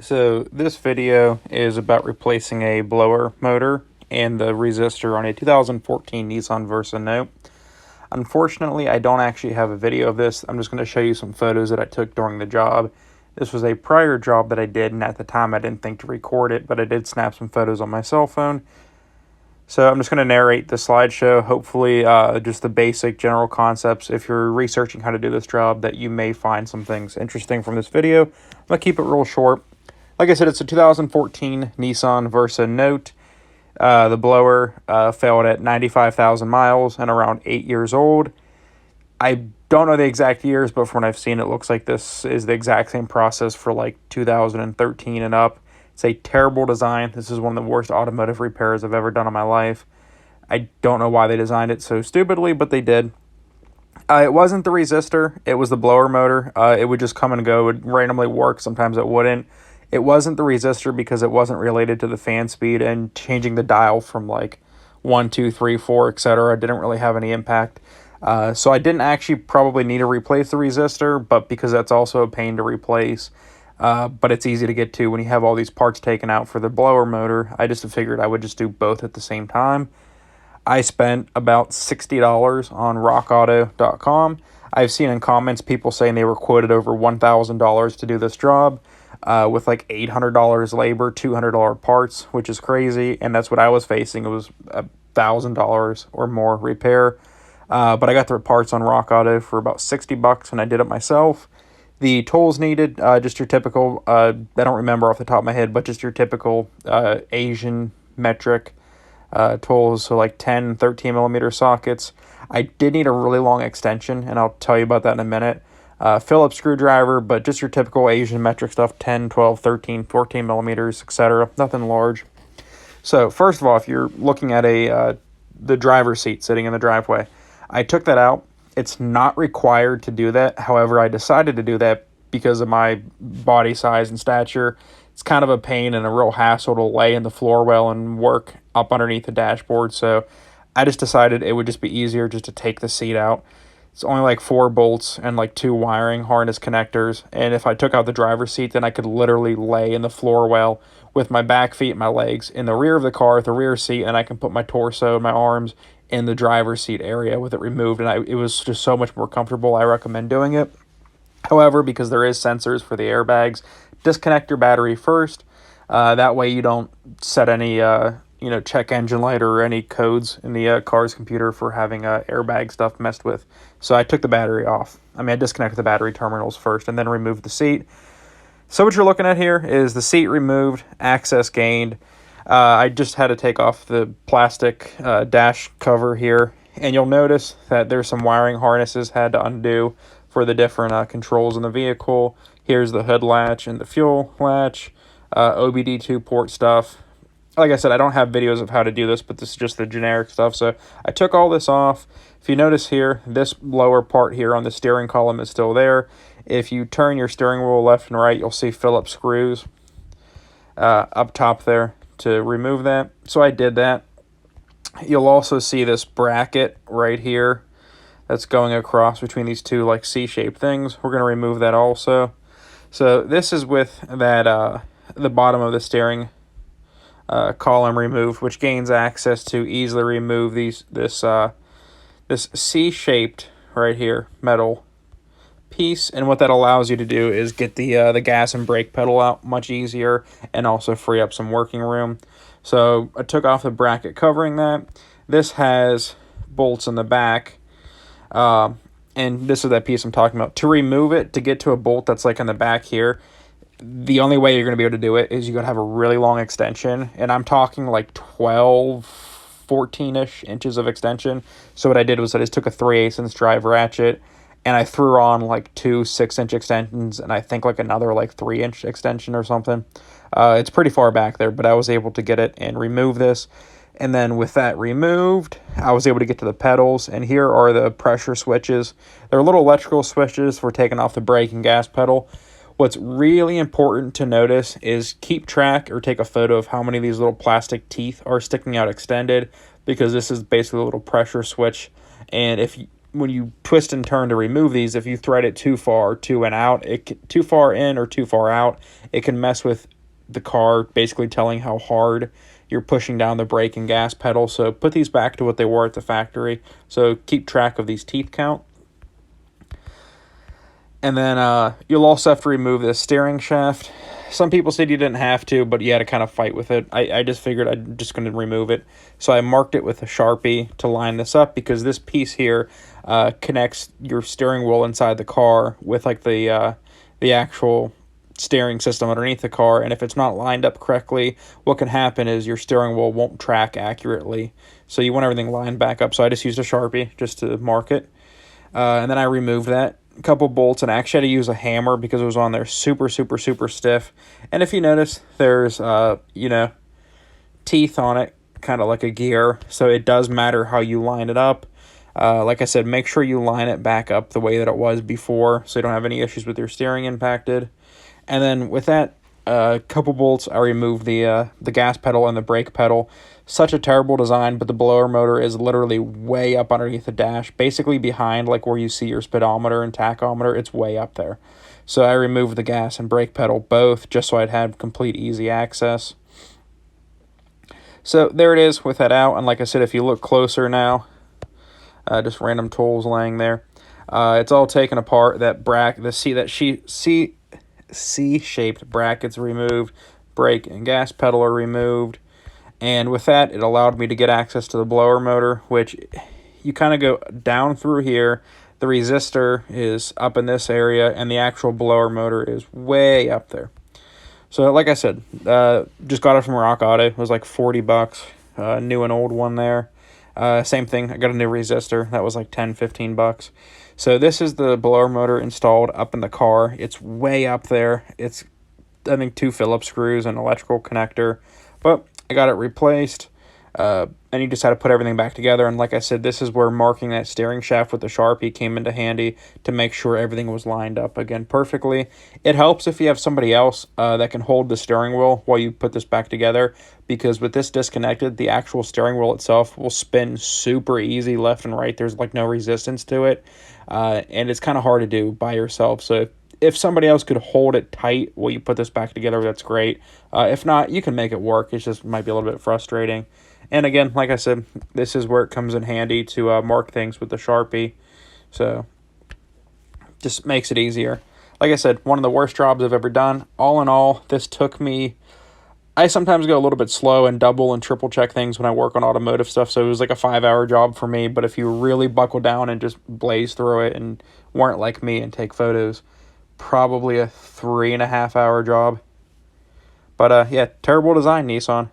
So this video is about replacing a blower motor and the resistor on a 2014 Nissan Versa Note. Unfortunately, I don't actually have a video of this. I'm just going to show you some photos that I took during the job. This was a prior job that I did, and at the time I didn't think to record it, but I did snap some photos on my cell phone. So I'm just going to narrate the slideshow, hopefully just the basic general concepts. If you're researching how to do this job, that you may find some things interesting from this video. I'm going to keep it real short. Like I said, it's a 2014 Nissan Versa Note. The blower failed at 95,000 miles and around 8 years old. I don't know the exact years, but from what I've seen, it looks like this is the exact same process for like 2013 and up. It's a terrible design. This is one of the worst automotive repairs I've ever done in my life. I don't know why they designed it so stupidly, but they did. It wasn't the resistor. It was the blower motor. It would just come and go. It would randomly work. Sometimes it wouldn't. It wasn't the resistor because it wasn't related to the fan speed, and changing the dial from like 1, 2, 3, 4, etc. didn't really have any impact. So I didn't actually probably need to replace the resistor, but because that's also a pain to replace, but it's easy to get to when you have all these parts taken out for the blower motor, I just figured I would just do both at the same time. I spent about $60 on rockauto.com. I've seen in comments people saying they were quoted over $1,000 to do this job, with like $800 labor, $200 parts, which is crazy, and that's what I was facing. It was $1,000 or more repair, but I got the parts on Rock Auto for about $60, and I did it myself. The tools needed, just your typical, I don't remember off the top of my head, but just your typical Asian metric tools, so like 10, 13 millimeter sockets. I did need a really long extension, and I'll tell you about that in a minute. Phillips screwdriver, but just your typical Asian metric stuff, 10, 12, 13, 14 millimeters, etc. Nothing large. So first of all, if you're looking at the driver's seat sitting in the driveway, I took that out. It's not required to do that. However, I decided to do that because of my body size and stature. It's kind of a pain and a real hassle to lay in the floor well and work up underneath the dashboard. So I just decided it would just be easier just to take the seat out. It's only like 4 bolts and like 2 wiring harness connectors. And if I took out the driver's seat, then I could literally lay in the floor well with my back feet and my legs in the rear of the car at the rear seat, and I can put my torso and my arms in the driver's seat area with it removed. And it was just so much more comfortable. I recommend doing it. However, because there is sensors for the airbags, disconnect your battery first. That way you don't set any check engine light or any codes in the car's computer for having airbag stuff messed with. So I took the battery off. I disconnected the battery terminals first and then removed the seat. So what you're looking at here is the seat removed, access gained. I just had to take off the plastic dash cover here, and you'll notice that there's some wiring harnesses had to undo for the different controls in the vehicle. Here's the hood latch and the fuel latch, OBD2 port stuff. Like I said, I don't have videos of how to do this, but this is just the generic stuff. So I took all this off. If you notice here, this lower part here on the steering column is still there. If you turn your steering wheel left and right, you'll see Phillips screws up top there to remove that. So I did that. You'll also see this bracket right here that's going across between these two like C-shaped things. We're going to remove that also. So this is with that the bottom of the steering column removed, which gains access to easily remove this C-shaped right here metal piece. And what that allows you to do is get the gas and brake pedal out much easier, and also free up some working room. So I took off the bracket covering that. This has bolts in the back, and this is that piece I'm talking about. To remove it, to get to a bolt that's like in the back here, the only way you're going to be able to do it is you got to have a really long extension, and I'm talking like 12, 14-ish inches of extension. So what I did was I just took a 3/8" drive ratchet, and I threw on like 2 6-inch extensions, and I think like another like 3-inch extension or something. It's pretty far back there, but I was able to get it and remove this. And then with that removed, I was able to get to the pedals, and here are the pressure switches. They're little electrical switches for taking off the brake and gas pedal. What's really important to notice is keep track or take a photo of how many of these little plastic teeth are sticking out extended, because this is basically a little pressure switch. And when you twist and turn to remove these, if you thread it too far in or too far out, it can mess with the car, basically telling how hard you're pushing down the brake and gas pedal. So put these back to what they were at the factory. So keep track of these teeth count. And then you'll also have to remove this steering shaft. Some people said you didn't have to, but you had to kind of fight with it. I just figured I'm just going to remove it. So I marked it with a Sharpie to line this up, because this piece here connects your steering wheel inside the car with like the actual steering system underneath the car. And if it's not lined up correctly, what can happen is your steering wheel won't track accurately. So you want everything lined back up. So I just used a Sharpie just to mark it. And then I removed that. A couple bolts, and I actually had to use a hammer because it was on there super stiff. And if you notice, there's teeth on it, kind of like a gear, so it does matter how you line it up. Like I said, make sure you line it back up the way that it was before, so you don't have any issues with your steering impacted. And then with that couple bolts, I removed the gas pedal and the brake pedal. Such a terrible design, but the blower motor is literally way up underneath the dash, basically behind like where you see your speedometer and tachometer. It's way up there. So I removed the gas and brake pedal both, just so I'd have complete easy access. So there it is with that out. And like I said, if you look closer now, just random tools laying there. It's all taken apart. C-shaped brackets removed, brake and gas pedal are removed, and with that, it allowed me to get access to the blower motor, which you kind of go down through here. The resistor is up in this area, and the actual blower motor is way up there. So like I said, just got it from Rock Auto. It was like $40, new and old one there. Same thing, I got a new resistor. That was like $10-15. So this is the blower motor installed up in the car. It's way up there. It's, I think, 2 Phillips screws and electrical connector. But I got it replaced. And you just had to put everything back together. And like I said, this is where marking that steering shaft with the Sharpie came into handy to make sure everything was lined up again perfectly. It helps if you have somebody else that can hold the steering wheel while you put this back together, because with this disconnected, the actual steering wheel itself will spin super easy left and right. There's like no resistance to it. And it's kind of hard to do by yourself. So if somebody else could hold it tight while you put this back together, that's great. If not, you can make it work. It just might be a little bit frustrating. And again, like I said, this is where it comes in handy to mark things with the Sharpie. So just makes it easier. Like I said, one of the worst jobs I've ever done. All in all, this took me... I sometimes go a little bit slow and double and triple check things when I work on automotive stuff, so it was like a 5-hour job for me. But if you really buckle down and just blaze through it and weren't like me and take photos, probably a 3.5-hour job. But yeah, terrible design, Nissan.